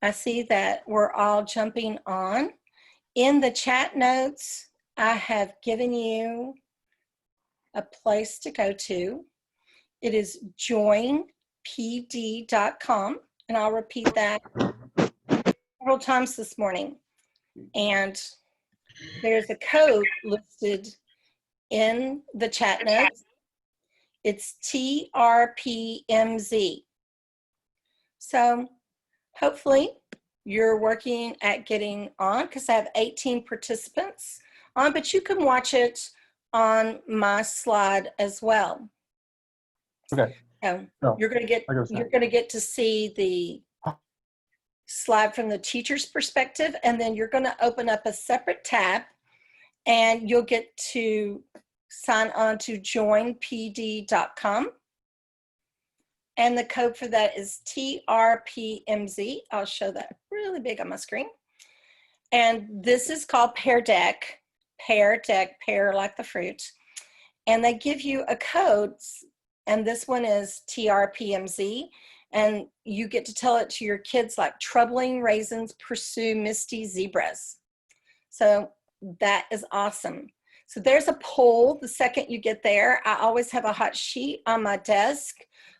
I see that we're all jumping on. In the chat notes, I have given you a place to go to. It is joinpd.com, and I'll repeat that several times this morning. And there's a code listed in the chat notes. It's TRPMZ. So hopefully you're working at getting on, because I have 18 participants on, but you can watch it on my slide as well. Okay. So No, you're going to get to see the slide from the teacher's perspective, and then you're going to open up a separate tab and you'll get to sign on to joinpd.com. And the code for that is TRPMZ. I'll show that really big on my screen. And this is called Pear Deck. Pear Deck, pear like the fruit. And they give you a code, and this one is TRPMZ. And you get to tell it to your kids like troubling raisins pursue misty zebras. So that is awesome. So there's a poll the second you get there. I always have a hot sheet on my desk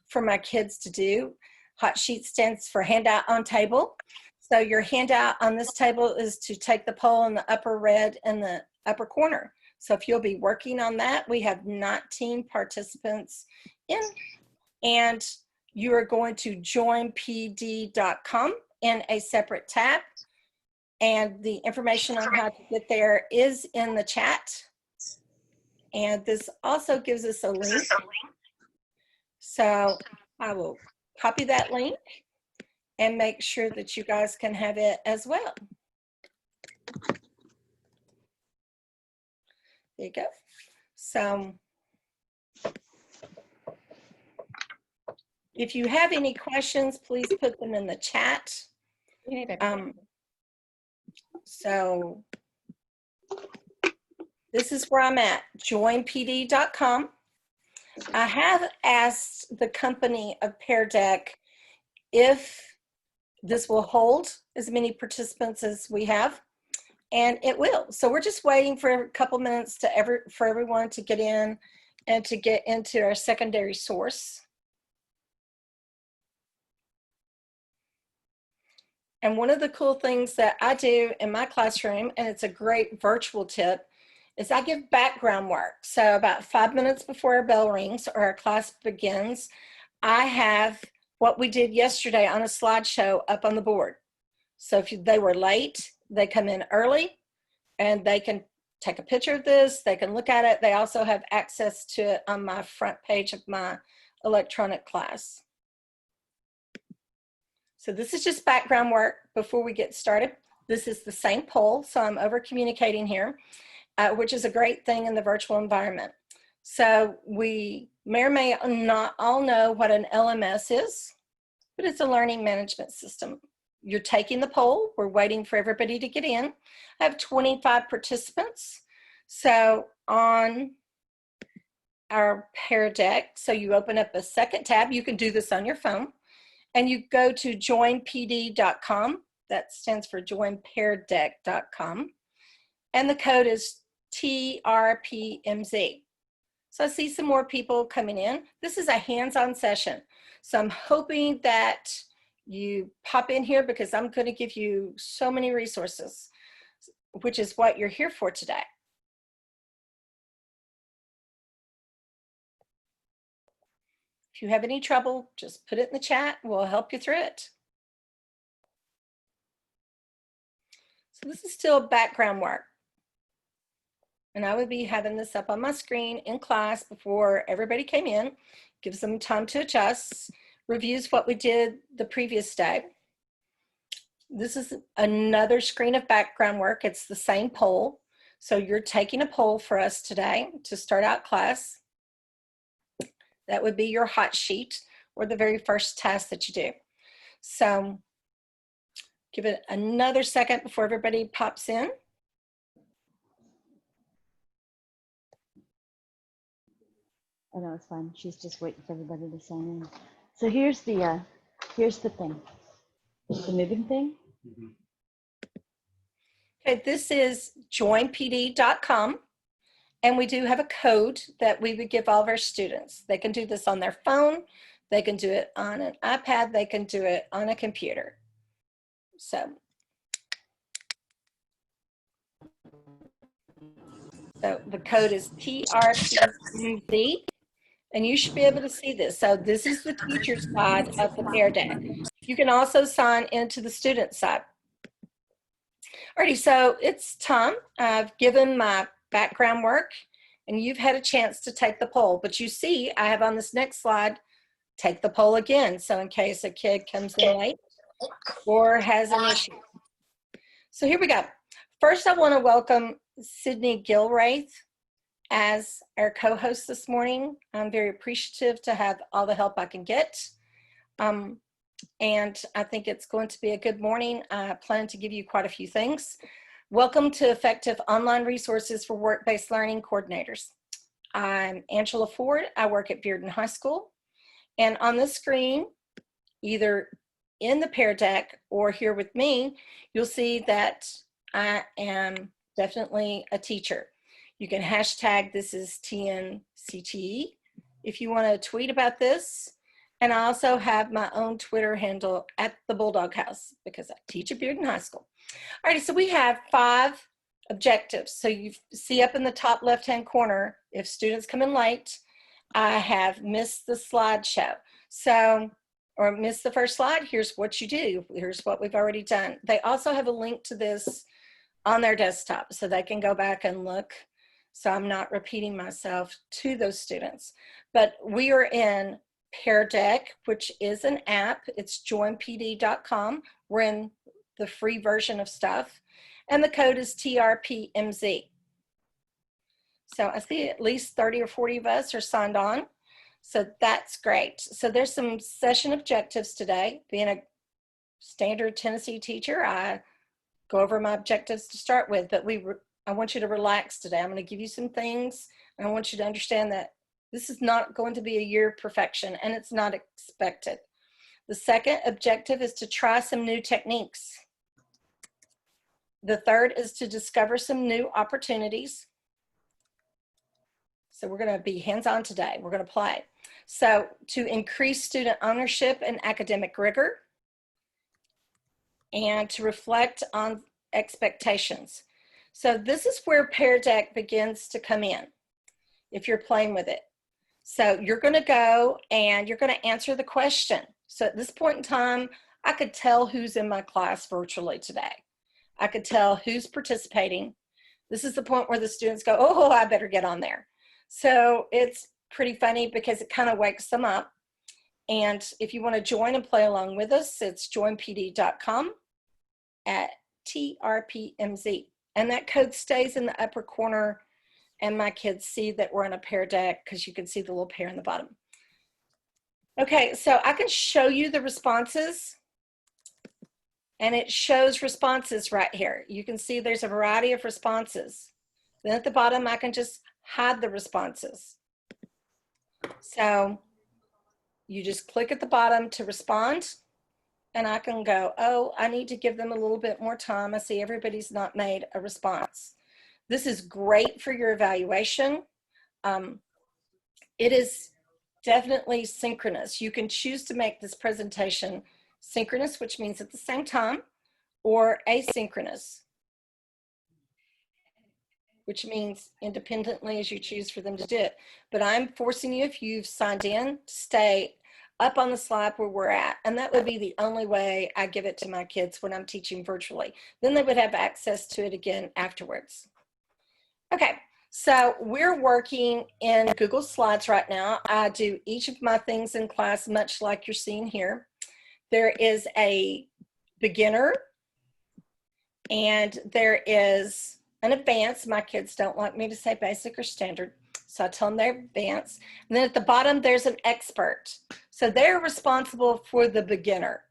for my kids to do. Hot sheet stands for handout on table. So your handout on this table is to take the poll in the upper red in the upper corner. So if you'll be working on that, we have 19 participants in, and you are going to joinpd.com in a separate tab. And the information on how to get there is in the chat. And this also gives us a link. So I will copy that link and make sure that you guys can have it as well. There you go. So if you have any questions, please put them in the chat. So this is where I'm at, joinpd.com. I have asked the company of Pear Deck if this will hold as many participants as we have, and it will. So we're just waiting for a couple minutes for everyone to get in and to get into our secondary source. And one of the cool things that I do in my classroom, and it's a great virtual tip, is I give background work. So about 5 minutes before our bell rings or our class begins, I have what we did yesterday on a slideshow up on the board. So if they were late, they come in early and they can take a picture of this, they can look at it. They also have access to it on my front page of my electronic class. So this is just background work before we get started. This is the same poll, so I'm over communicating here, which is a great thing in the virtual environment. So we may or may not all know what an LMS is, but it's a learning management system. You're taking the poll. We're waiting for everybody to get in. I have 25 participants. So on our Pear Deck, so you open up a second tab. You can do this on your phone. And you go to joinpd.com. That stands for joinpeardeck.com. And the code is TRPMZ. So I see some more people coming in. This is a hands-on session. So I'm hoping that you pop in here because I'm going to give you so many resources, which is what you're here for today. If you have any trouble, just put it in the chat. We'll help you through it. So this is still background work. And I would be having this up on my screen in class before everybody came in. Gives them time to adjust. Reviews what we did the previous day. This is another screen of background work. It's the same poll. So you're taking a poll for us today to start out class. That would be your hot sheet or the very first task that you do. So give it another second before everybody pops in. Oh no, it's fine. She's just waiting for everybody to sign in. So here's the thing. The moving thing? Okay, this is joinpd.com. And we do have a code that we would give all of our students. They can do this on their phone. They can do it on an iPad. They can do it on a computer. So the code is TRPMZ, and you should be able to see this. So this is the teacher side of the Pear Deck. You can also sign into the student side. Alrighty, so it's time. I've given my background work, and you've had a chance to take the poll. But you see, I have on this next slide, take the poll again. So in case a kid comes in late or has an issue. So here we go. First, I want to welcome Sydney Gilraith as our co-host this morning. I'm very appreciative to have all the help I can get. And I think it's going to be a good morning. I plan to give you quite a few things. Welcome to Effective Online Resources for Work-Based Learning Coordinators. I'm Angela Ford. I work at Bearden High School. And on the screen, either in the Pear Deck or here with me, you'll see that I am definitely a teacher. You can hashtag this is TNCTE if you want to tweet about this. And I also have my own Twitter handle at the Bulldog House because I teach at Bearden High School. All right, so we have 5 objectives. So you see up in the top left-hand corner, if students come in late, I have missed the slideshow. So, or missed the first slide, here's what you do. Here's what we've already done. They also have a link to this on their desktop so they can go back and look. So I'm not repeating myself to those students. But we are in Pear Deck, which is an app. It's joinpd.com. We're in the free version of stuff. And the code is TRPMZ. So I see at least 30 or 40 of us are signed on. So that's great. So there's some session objectives today. Being a standard Tennessee teacher, I go over my objectives to start with, but I want you to relax today. I'm going to give you some things, and I want you to understand that this is not going to be a year of perfection, and it's not expected. The second objective is to try some new techniques. The third is to discover some new opportunities. So we're going to be hands-on today. We're going to play. So to increase student ownership and academic rigor, and to reflect on expectations. So this is where Pear Deck begins to come in, if you're playing with it. So you're going to go and you're going to answer the question. So at this point in time, I could tell who's in my class virtually today. I could tell who's participating. This is the point where the students go, oh, I better get on there. So it's pretty funny because it kind of wakes them up. And if you want to join and play along with us, it's joinpd.com at TRPMZ. And that code stays in the upper corner, and my kids see that we're on a Pear Deck because you can see the little pear in the bottom. Okay, so I can show you the responses, and it shows responses right here. You can see there's a variety of responses. Then at the bottom, I can just hide the responses. So you just click at the bottom to respond, and I can go, oh, I need to give them a little bit more time. I see everybody's not made a response. This is great for your evaluation. It is definitely synchronous. You can choose to make this presentation synchronous, which means at the same time, or asynchronous, which means independently as you choose for them to do it. But I'm forcing you, if you've signed in, to stay up on the slide where we're at. And that would be the only way I give it to my kids when I'm teaching virtually. Then they would have access to it again afterwards. Okay, so we're working in Google Slides right now. I do each of my things in class much like you're seeing here. There is a beginner and there is an advanced. My kids don't like me to say basic or standard, so I tell them they're advanced. And then at the bottom, there's an expert. So they're responsible for the beginner,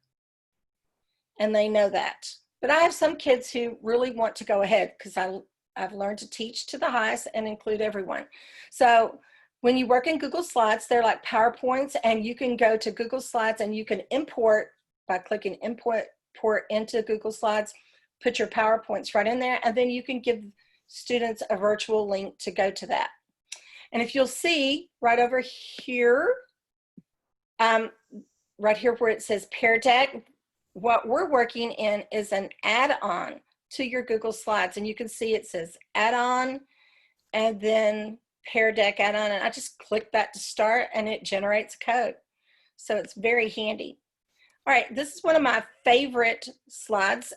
and they know that. But I have some kids who really want to go ahead because I've learned to teach to the highest and include everyone. So when you work in Google Slides, they're like PowerPoints, and you can go to Google Slides and you can import by clicking import pour it into Google Slides, put your PowerPoints right in there, and then you can give students a virtual link to go to that. And if you'll see right over here, right here where it says Pear Deck, what we're working in is an add-on to your Google Slides. And you can see it says add-on and then Pear Deck add-on. And I just click that to start and it generates code. So it's very handy. All right, this is one of my favorite slides.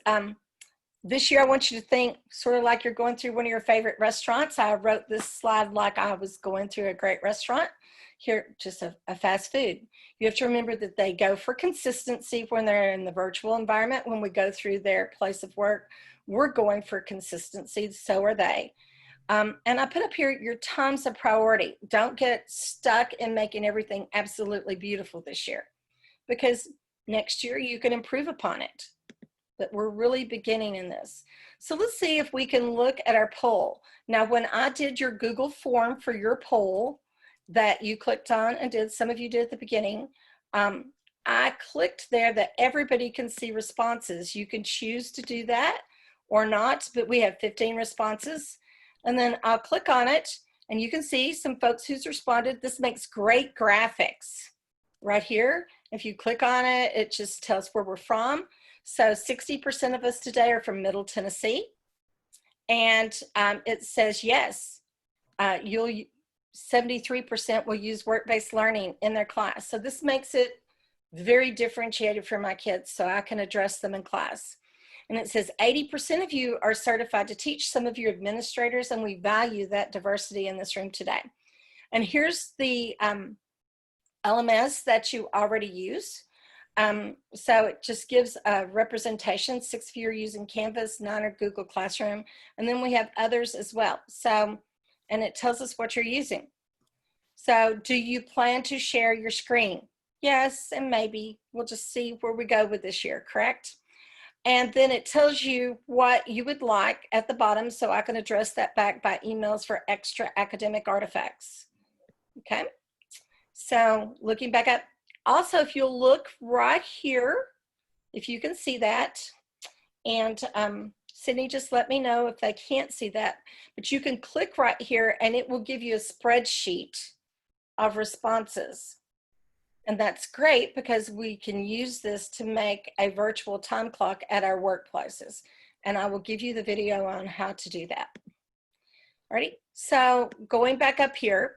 This year I want you to think sort of like you're going through one of your favorite restaurants. I wrote this slide like I was going through a great restaurant. Here, just a fast food. You have to remember that they go for consistency when they're in the virtual environment. When we go through their place of work, we're going for consistency, so are they. And I put up here your times of priority. Don't get stuck in making everything absolutely beautiful this year, because next year you can improve upon it. But we're really beginning in this. So let's see if we can look at our poll. Now, when I did your Google form for your poll that you clicked on and did, some of you did at the beginning, I clicked there that everybody can see responses. You can choose to do that or not, but we have 15 responses. And then I'll click on it and you can see some folks who's responded. This makes great graphics right here. If you click on it, it just tells where we're from. So 60% of us today are from Middle Tennessee. And it says, yes, 73% will use work-based learning in their class. So this makes it very differentiated for my kids so I can address them in class. And it says 80% of you are certified to teach, some of you administrators, and we value that diversity in this room today. And here's the LMS that you already use. So it just gives a representation. 6 of you are using Canvas, 9 are Google Classroom, and then we have others as well. So, and it tells us what you're using. So do you plan to share your screen? Yes, and maybe. We'll just see where we go with this year, correct? And then it tells you what you would like at the bottom, so I can address that back by emails for extra academic artifacts. Okay, so looking back up, also, if you'll look right here, if you can see that, and Sydney, just let me know if they can't see that, but you can click right here and it will give you a spreadsheet of responses. And that's great because we can use this to make a virtual time clock at our workplaces. And I will give you the video on how to do that. Alrighty, so going back up here,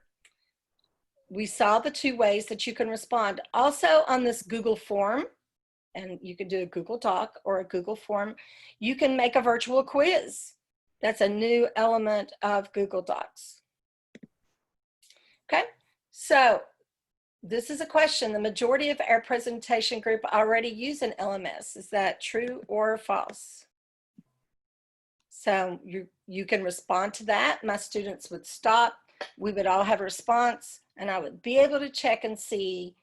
we saw the 2 ways that you can respond. Also on this Google form, and you can do a Google Doc or a Google form, you can make a virtual quiz. That's a new element of Google Docs. Okay, so this is a question. The majority of our presentation group already use an LMS. Is that true or false? So you can respond to that. My students would stop. We would all have a response. And I would be able to check and see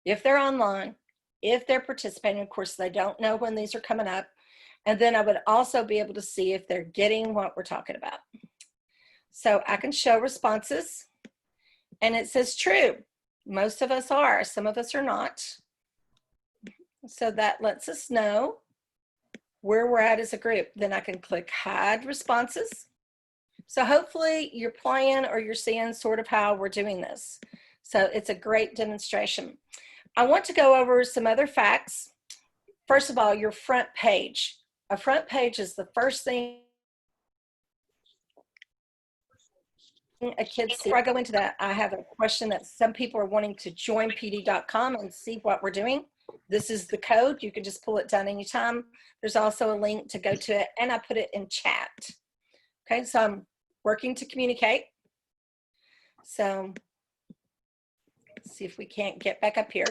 if they're online, if they're participating. Of course, they don't know when these are coming up. And then I would also be able to see if they're getting what we're talking about. So I can show responses. And it says true. Most of us are. Some of us are not. So that lets us know where we're at as a group. Then I can click hide responses. So hopefully you're playing or you're seeing sort of how we're doing this. So it's a great demonstration. I want to go over some other facts. First of all, your front page. A front page is the first thing a kid sees. Before I go into that, I have a question that some people are wanting to join pd.com and see what we're doing. This is the code. You can just pull it down anytime. There's also a link to go to it, and I put it in chat. Okay, so I'm working to communicate. So let's see if we can't get back up here.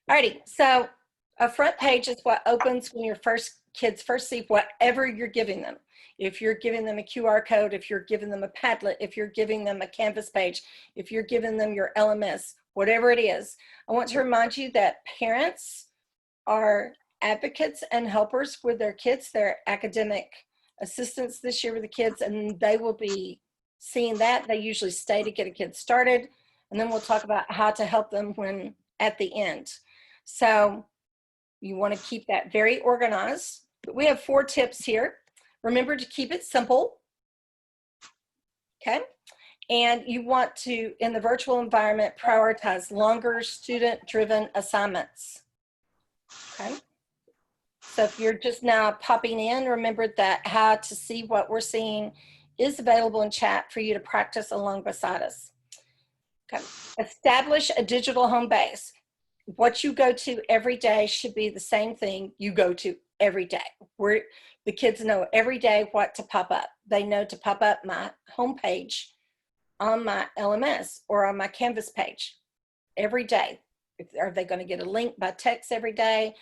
Alrighty, so a front page is what opens when your kids first see whatever you're giving them. If you're giving them a QR code, if you're giving them a Padlet, if you're giving them a Canvas page, if you're giving them your LMS, whatever it is, I want to remind you that parents are advocates and helpers with their kids. They're academic assistants this year with the kids, and they will be seeing that. They usually stay to get a kid started, and then we'll talk about how to help them when at the end. So You want to keep that very organized. But we have 4 tips here. Remember to keep it simple. Okay. And you want to, in the virtual environment, prioritize longer student-driven assignments. Okay. So if you're just now popping in, remember that how to see what we're seeing is available in chat for you to practice along beside us. Okay. Establish a digital home base. What you go to every day should be the same thing you go to every day. Where the kids know every day what to pop up. They know to pop up my home page on my LMS or on my Canvas page every day. Are they going to get a link by text every day?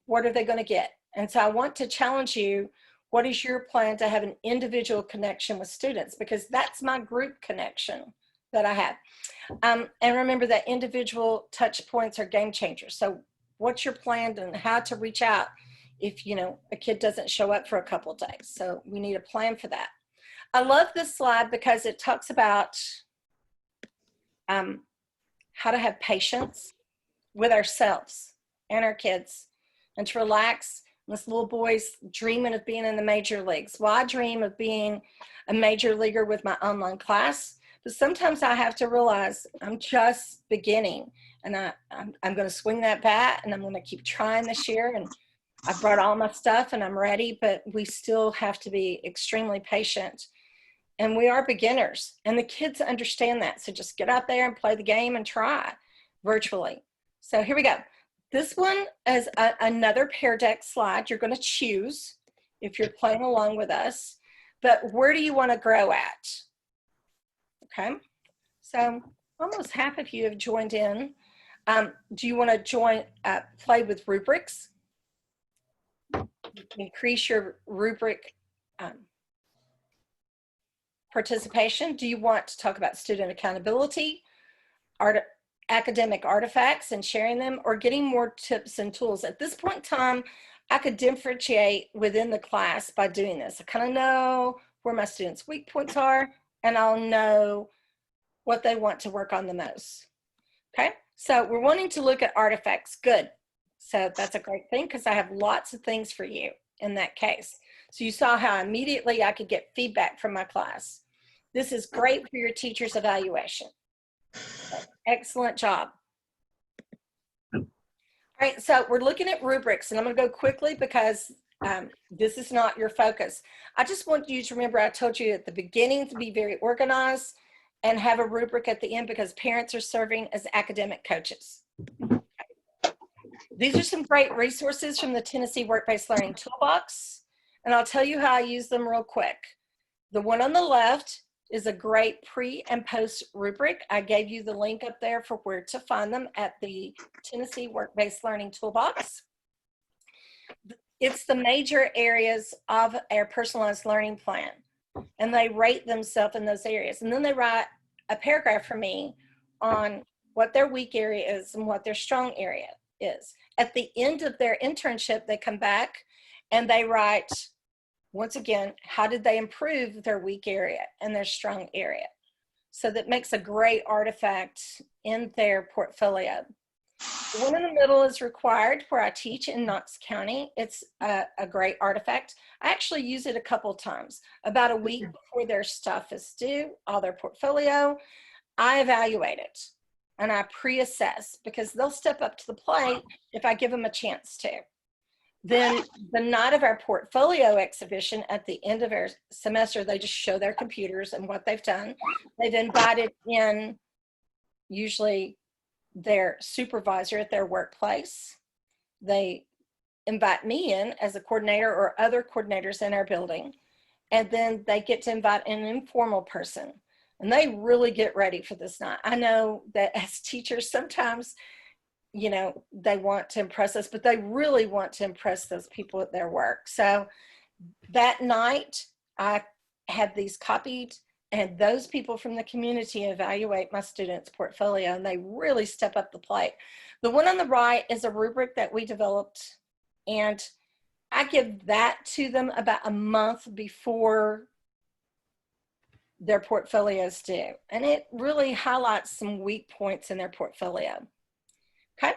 What are they going to get? And so I want to challenge you. What is your plan to have an individual connection with students? Because that's my group connection that I have. And remember that individual touch points are game changers. So what's your plan and how to reach out if, you know, a kid doesn't show up for a couple of days? So we need a plan for that. I love this slide because it talks about how to have patience with ourselves and our kids and to relax. This little boy's dreaming of being in the major leagues. Well, I dream of being a major leaguer with my online class, but sometimes I have to realize I'm just beginning, and I'm going to swing that bat, and I'm going to keep trying this year, and I brought all my stuff and I'm ready, but we still have to be extremely patient. And we are beginners, and the kids understand that. So just get out there and play the game and try virtually. So here we go. This one is another Pear Deck slide. You're going to choose if you're playing along with us, but where do you want to grow at? Okay, so almost half of you have joined in. Do you want to play with rubrics? Increase your rubric participation. Do you want to talk about student accountability, academic artifacts and sharing them, or getting more tips and tools? At this point in time, I could differentiate within the class by doing this. I kind of know where my students' weak points are, and I'll know what they want to work on the most. Okay, so we're wanting to look at artifacts. Good. So that's a great thing because I have lots of things for you in that case. So you saw how immediately I could get feedback from my class. This is great for your teacher's evaluation. Excellent job. All right, so we're looking at rubrics, and I'm going to go quickly because this is not your focus. I just want you to remember I told you at the beginning to be very organized and have a rubric at the end because parents are serving as academic coaches. These are some great resources from the Tennessee Work-Based Learning Toolbox, and I'll tell you how I use them real quick. The one on the left is a great pre and post rubric. I gave you the link up there for where to find them at the Tennessee Work-Based Learning Toolbox. It's the major areas of our personalized learning plan, and they rate themselves in those areas. And then they write a paragraph for me on what their weak area is and what their strong area is. At the end of their internship, they come back and they write, once again, how did they improve their weak area and their strong area? So that makes a great artifact in their portfolio. The one in the middle is required where I teach in Knox County. It's a great artifact. I actually use it a couple times. About a week before their stuff is due, all their portfolio, I evaluate it and I pre-assess because they'll step up to the plate if I give them a chance to. Then the night of our portfolio exhibition at the end of our semester, they just show their computers and what they've done. They've invited in usually their supervisor at their workplace. They invite me in as a coordinator or other coordinators in our building. And then they get to invite an informal person. And they really get ready for this night. I know that as teachers, sometimes, you know, they want to impress us, but they really want to impress those people at their work. So that night, I have these copied, and those people from the community evaluate my students' portfolio, and they really step up the plate. The one on the right is a rubric that we developed, and I give that to them about a month before their portfolios due. And it really highlights some weak points in their portfolio. Okay,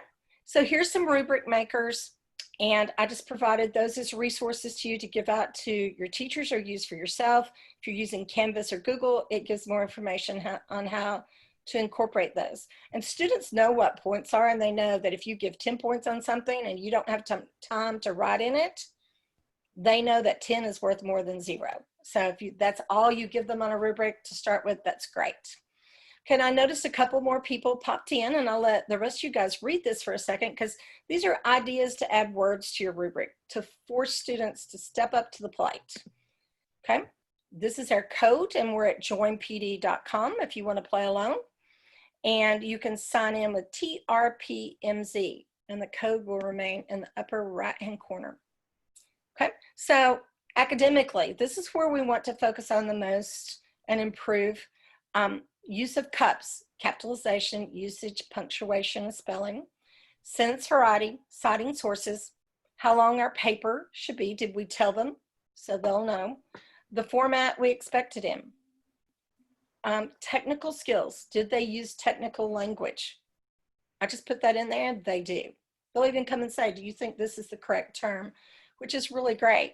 So here's some rubric makers, and I just provided those as resources to you to give out to your teachers or use for yourself. If you're using Canvas or Google, it gives more information on how to incorporate those. And students know what points are, and they know that if you give 10 points on something and you don't have time to write in it, they know that 10 is worth more than 0. So if that's all you give them on a rubric to start with, that's great. Okay, I noticed a couple more people popped in, and I'll let the rest of you guys read this for a second, because these are ideas to add words to your rubric to force students to step up to the plate. Okay, this is our code, and we're at joinpd.com if you want to play alone. And you can sign in with TRPMZ, and the code will remain in the upper right-hand corner. Okay, so academically, this is where we want to focus on the most and improve. Use of cups, capitalization, usage, punctuation, and spelling, sentence variety, citing sources, how long our paper should be, did we tell them so they'll know, the format we expected in, technical skills, did they use technical language? I just put that in there, and they do. They'll even come and say, do you think this is the correct term? Which is really great.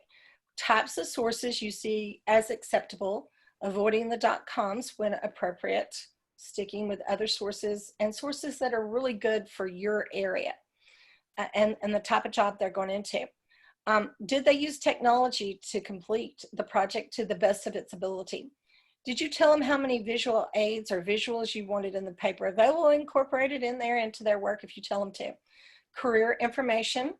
Types of sources you see as acceptable, avoiding the .coms when appropriate, sticking with other sources, and sources that are really good for your area and the type of job they're going into. Did they use technology to complete the project to the best of its ability? Did you tell them how many visual aids or visuals you wanted in the paper? They will incorporate it in there into their work if you tell them to. Career information.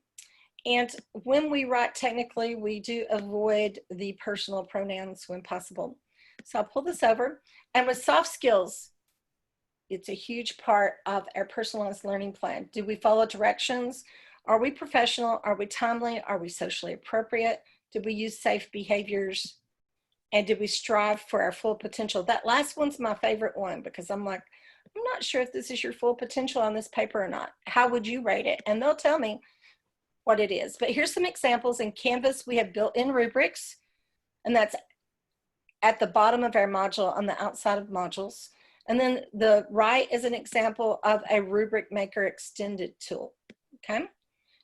And when we write technically, we do avoid the personal pronouns when possible. So I'll pull this over. And with soft skills, it's a huge part of our personalized learning plan. Do we follow directions? Are we professional? Are we timely? Are we socially appropriate? Did we use safe behaviors? And did we strive for our full potential? That last one's my favorite one, because I'm like, I'm not sure if this is your full potential on this paper or not. How would you rate it? And they'll tell me what it is. But here's some examples. In Canvas, we have built-in rubrics, and that's at the bottom of our module on the outside of modules. And then the right is an example of a Rubric Maker extended tool, okay?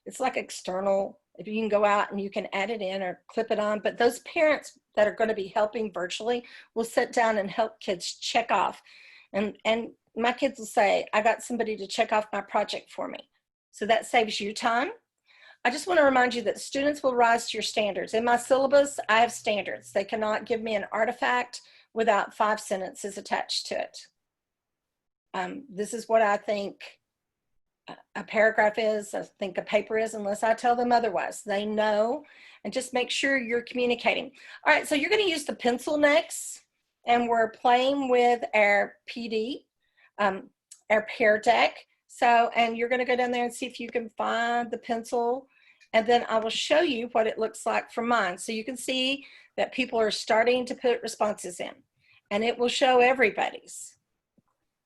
It's like external, if you can go out and you can add it in or clip it on, but those parents that are going to be helping virtually will sit down and help kids check off. And my kids will say, I got somebody to check off my project for me. So that saves you time. I just want to remind you that students will rise to your standards. In my syllabus, I have standards. They cannot give me an artifact without 5 sentences attached to it. This is what I think a paragraph is, I think a paper is, unless I tell them otherwise. They know, and just make sure you're communicating. All right, so you're going to use the pencil next, and we're playing with our PD, our pear deck. So, and you're going to go down there and see if you can find the pencil, and then I will show you what it looks like for mine. So you can see that people are starting to put responses in, and it will show everybody's.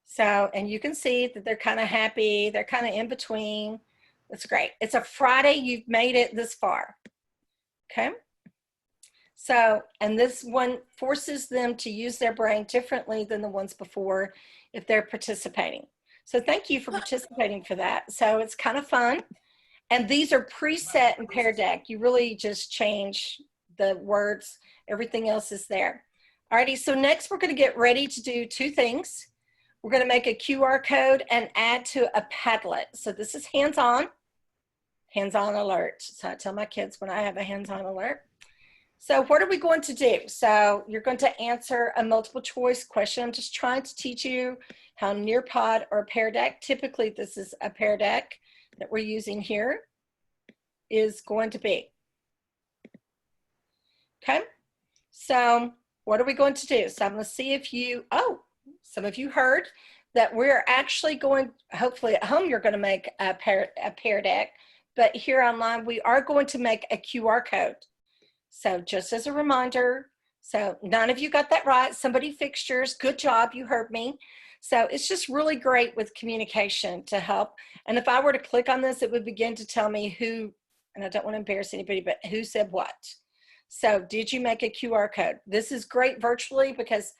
So, and you can see that they're kind of happy. They're kind of in between. That's great. It's a Friday. You've made it this far. Okay. So, and this one forces them to use their brain differently than the ones before if they're participating. So thank you for participating for that. So it's kind of fun. And these are preset in Pear Deck. You really just change the words. Everything else is there. Alrighty, so next we're going to get ready to do 2 things. We're going to make a QR code and add to a Padlet. So this is hands-on alert. So I tell my kids when I have a hands-on alert. So what are we going to do? So you're going to answer a multiple choice question. I'm just trying to teach you how Nearpod or Pear Deck, typically this is a Pear Deck that we're using here, is going to be. Okay, so what are we going to do? So I'm going to see if you, some of you heard that we're actually going, hopefully at home you're going to make a Pear Deck, but here online we are going to make a QR code. So just as a reminder, so none of you got that right. Somebody fixed yours. Good job. You heard me. So it's just really great with communication to help. And if I were to click on this, it would begin to tell me who, and I don't want to embarrass anybody, but who said what. So did you make a QR code? This is great virtually because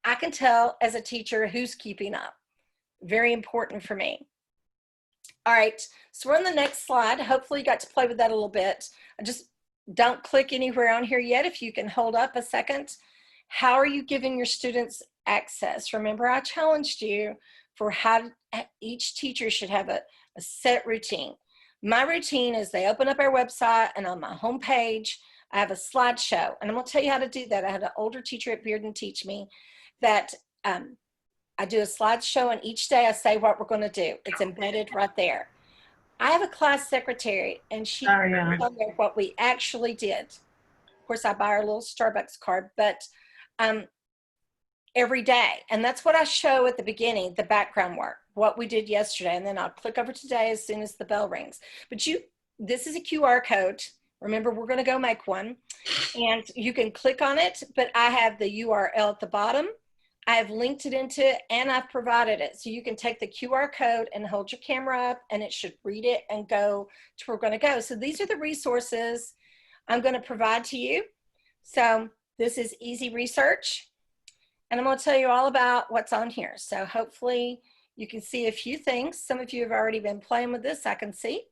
I can tell as a teacher who's keeping up. Very important for me. All right, so we're on the next slide. Hopefully you got to play with that a little bit. I just don't click anywhere on here yet. If you can hold up a second. How are you giving your students access? Remember, I challenged you for how each teacher should have a set routine. My routine is they open up our website, and on my homepage, I have a slideshow. And I'm going to tell you how to do that. I had an older teacher at Bearden teach me that I do a slideshow, and each day I say what we're going to do. It's embedded right there. I have a class secretary, and she puts on there what we actually did. Of course, I buy her a little Starbucks card, but every day. And that's what I show at the beginning, the background work, what we did yesterday. And then I'll click over today as soon as the bell rings. But this is a QR code. Remember, we're going to go make one. And you can click on it, but I have the URL at the bottom. I have linked it into it, and I've provided it. So you can take the QR code and hold your camera up, and it should read it and go to where we're going to go. So these are the resources I'm going to provide to you. So this is easy research, and I'm going to tell you all about what's on here. So hopefully you can see a few things. Some of you have already been playing with this, I can see.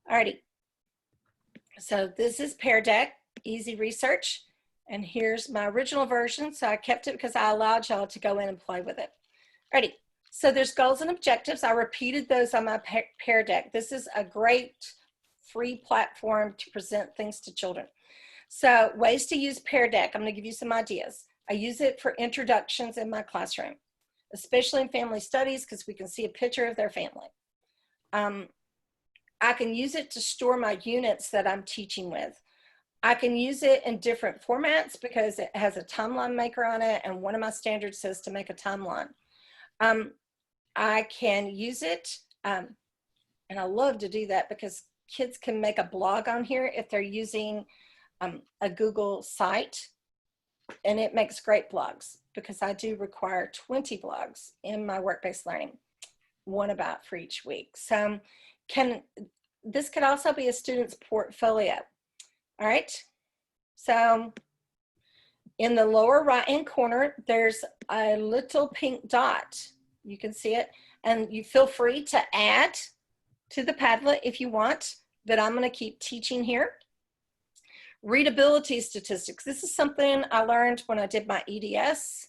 Alrighty. So this is Pear Deck, easy research. And here's my original version. So I kept it because I allowed y'all to go in and play with it. Alrighty. So there's goals and objectives. I repeated those on my Pear Deck. This is a great free platform to present things to children. So ways to use Pear Deck. I'm going to give you some ideas. I use it for introductions in my classroom, especially in family studies, because we can see a picture of their family. I can use it to store my units that I'm teaching with. I can use it in different formats because it has a timeline maker on it, and one of my standards says to make a timeline. I can use it, and I love to do that because kids can make a blog on here if they're using a Google site, and it makes great blogs because I do require 20 blogs in my work-based learning, one about for each week. So this could also be a student's portfolio. All right, so in the lower right-hand corner, there's a little pink dot. You can see it, and you feel free to add to the Padlet if you want, but I'm going to keep teaching here. Readability statistics. This is something I learned when I did my EDS,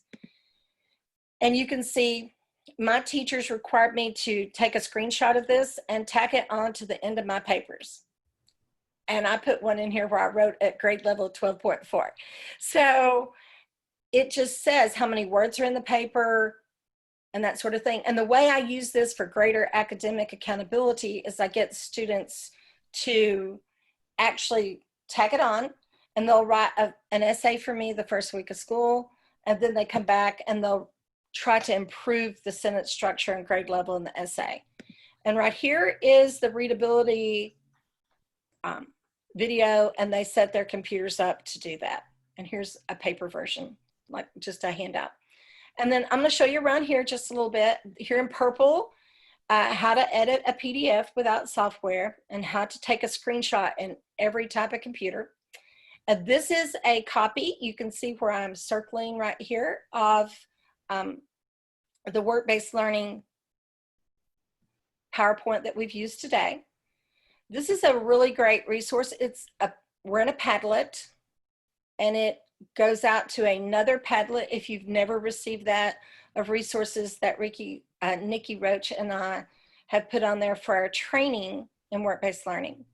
and you can see my teachers required me to take a screenshot of this and tack it on to the end of my papers. And I put one in here where I wrote at grade level 12.4. So it just says how many words are in the paper and that sort of thing. And the way I use this for greater academic accountability is I get students to actually tack it on, and they'll write an essay for me the first week of school, and then they come back and they'll try to improve the sentence structure and grade level in the essay. And right here is the readability video, and they set their computers up to do that. And here's a paper version, like just a handout. And then I'm going to show you around here just a little bit. Here in purple, how to edit a PDF without software, and how to take a screenshot in every type of computer. This is a copy. You can see where I'm circling right here of the work-based learning PowerPoint that we've used today. This is a really great resource. We're in a Padlet, and it goes out to another Padlet if you've never received that, of resources that Nikki Roach and I have put on there for our training in work-based learning.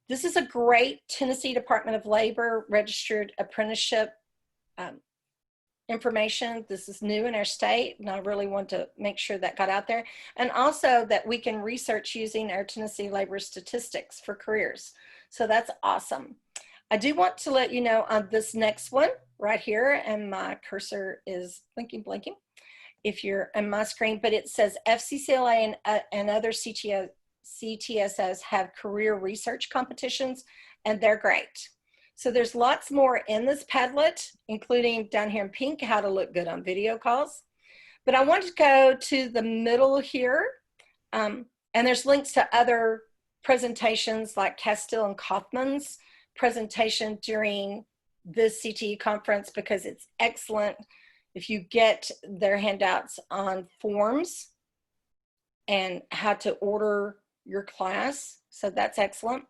This is a great Tennessee Department of Labor registered apprenticeship information. This is new in our state, and I really want to make sure that got out there. And also that we can research using our Tennessee labor statistics for careers. So that's awesome. I do want to let you know on this next one right here, and my cursor is blinking, if you're on my screen, but it says FCCLA and other CTSOs have career research competitions, and they're great. So there's lots more in this Padlet, including down here in pink, how to look good on video calls. But I want to go to the middle here, and there's links to other presentations like Castile and Kaufman's presentation during this CTE conference, because it's excellent if you get their handouts on forms and how to order your class. So that's excellent.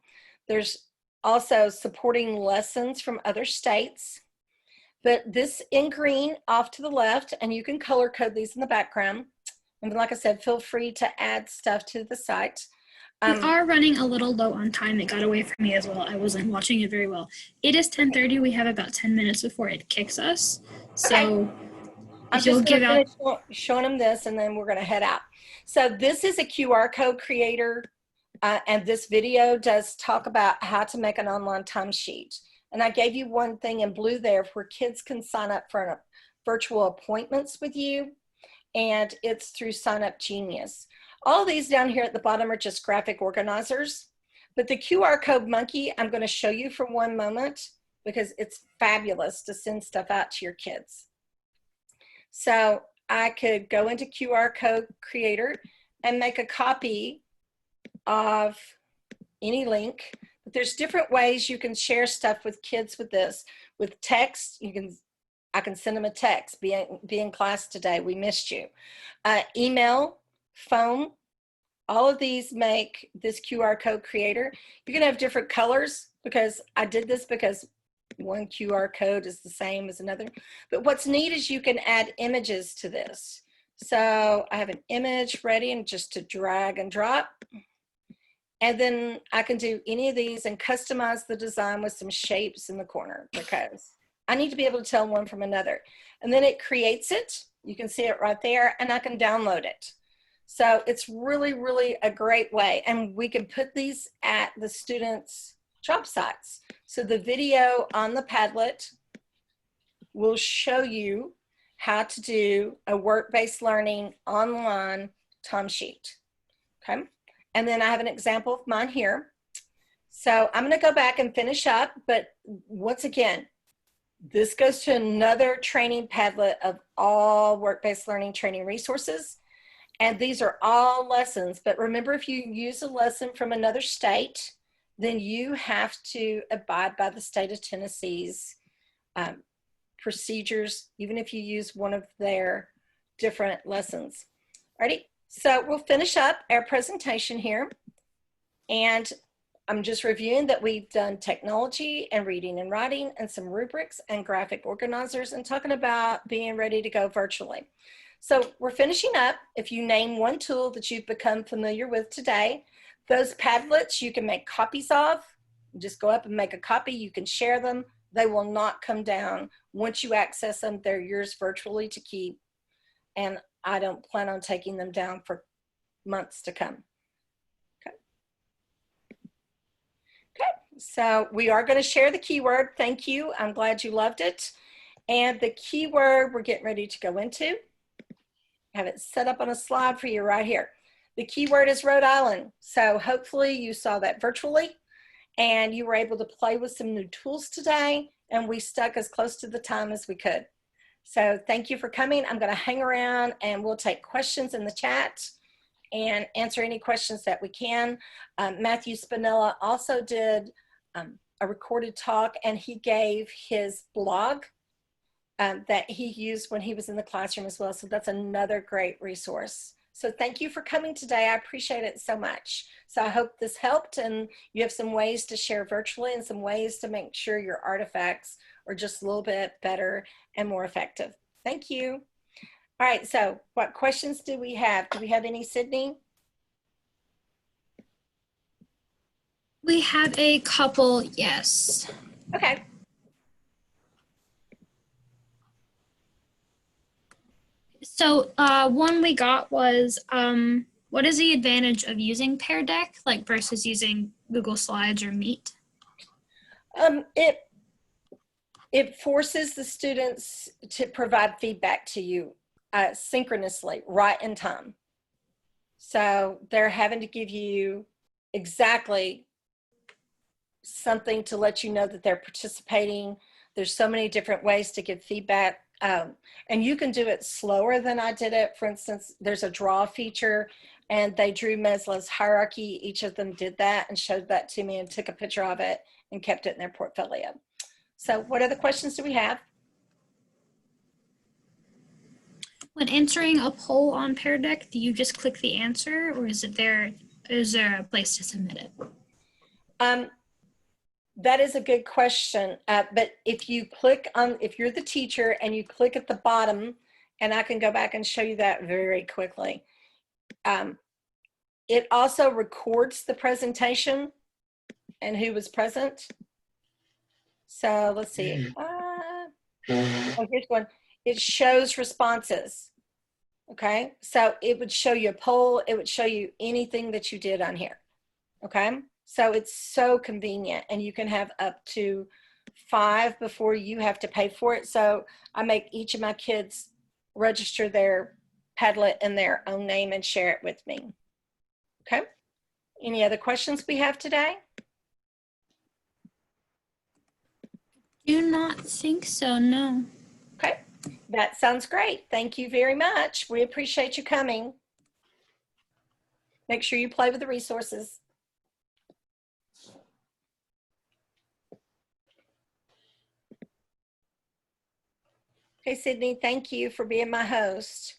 There's also supporting lessons from other states. But this in green off to the left, and you can color code these in the background. And like I said, feel free to add stuff to the site. We are running a little low on time. It got away from me as well. I wasn't watching it very well. It is 10:30. We have about 10 minutes before it kicks us. So I'm just going to finish showing them this, and then we're going to head out. So this is a QR code creator, and this video does talk about how to make an online timesheet. And I gave you one thing in blue there where kids can sign up for virtual appointments with you, and it's through Sign Up Genius. All these down here at the bottom are just graphic organizers, but the QR code monkey I'm going to show you for one moment because it's fabulous to send stuff out to your kids. So I could go into QR code creator and make a copy of any link. But there's different ways you can share stuff with kids with this. With text, I can send them a text, be in class today, we missed you. Email, phone, all of these make this QR code creator. You can have different colors because I did this because one QR code is the same as another. But what's neat is you can add images to this. So I have an image ready and just to drag and drop. And then I can do any of these and customize the design with some shapes in the corner because I need to be able to tell one from another. And then it creates it. You can see it right there, and I can download it. So it's really, really a great way. And we can put these at the students' job sites. So the video on the Padlet will show you how to do a work-based learning online timesheet. Okay. And then I have an example of mine here. So I'm going to go back and finish up. But once again, this goes to another training Padlet of all work-based learning training resources. And these are all lessons. But remember, if you use a lesson from another state, then you have to abide by the state of Tennessee's procedures, even if you use one of their different lessons. Alrighty, so we'll finish up our presentation here. And I'm just reviewing that we've done technology and reading and writing and some rubrics and graphic organizers and talking about being ready to go virtually. So we're finishing up. If you name one tool that you've become familiar with today, those Padlets you can make copies of. Just go up and make a copy. You can share them. They will not come down. Once you access them, they're yours virtually to keep. And I don't plan on taking them down for months to come. Okay. Okay, so we are going to share the keyword. Thank you. I'm glad you loved it. And the keyword we're getting ready to go into, I have it set up on a slide for you right here. The keyword is Rhode Island. So hopefully you saw that virtually and you were able to play with some new tools today, and we stuck as close to the time as we could. So thank you for coming. I'm going to hang around and we'll take questions in the chat and answer any questions that we can. Matthew Spinella also did a recorded talk, and he gave his blog that he used when he was in the classroom as well. So that's another great resource. So thank you for coming today. I appreciate it so much. So I hope this helped and you have some ways to share virtually and some ways to make sure your artifacts are just a little bit better and more effective. Thank you. All right, so what questions do we have? Do we have any, Sydney? We have a couple, yes. Okay. So one we got was, what is the advantage of using Pear Deck, like versus using Google Slides or Meet? It forces the students to provide feedback to you synchronously, right in time. So they're having to give you exactly something to let you know that they're participating. There's so many different ways to give feedback. And you can do it slower than I did it. For instance, there's a draw feature and they drew Maslow's hierarchy. Each of them did that and showed that to me and took a picture of it and kept it in their portfolio. So what other questions do we have? When answering a poll on Pear Deck, do you just click the answer, or is there a place to submit it? That is a good question. But if you click on, if you're the teacher and you click at the bottom, and I can go back and show you that very quickly. It also records the presentation and who was present. So let's see. Oh, here's one. It shows responses. Okay. So it would show you a poll. It would show you anything that you did on here. Okay. So it's so convenient, and you can have up to 5 before you have to pay for it. So I make each of my kids register their Padlet in their own name and share it with me. Okay. Any other questions we have today? Do not think so, no. Okay. That sounds great. Thank you very much. We appreciate you coming. Make sure you play with the resources. Okay, Sydney, thank you for being my host.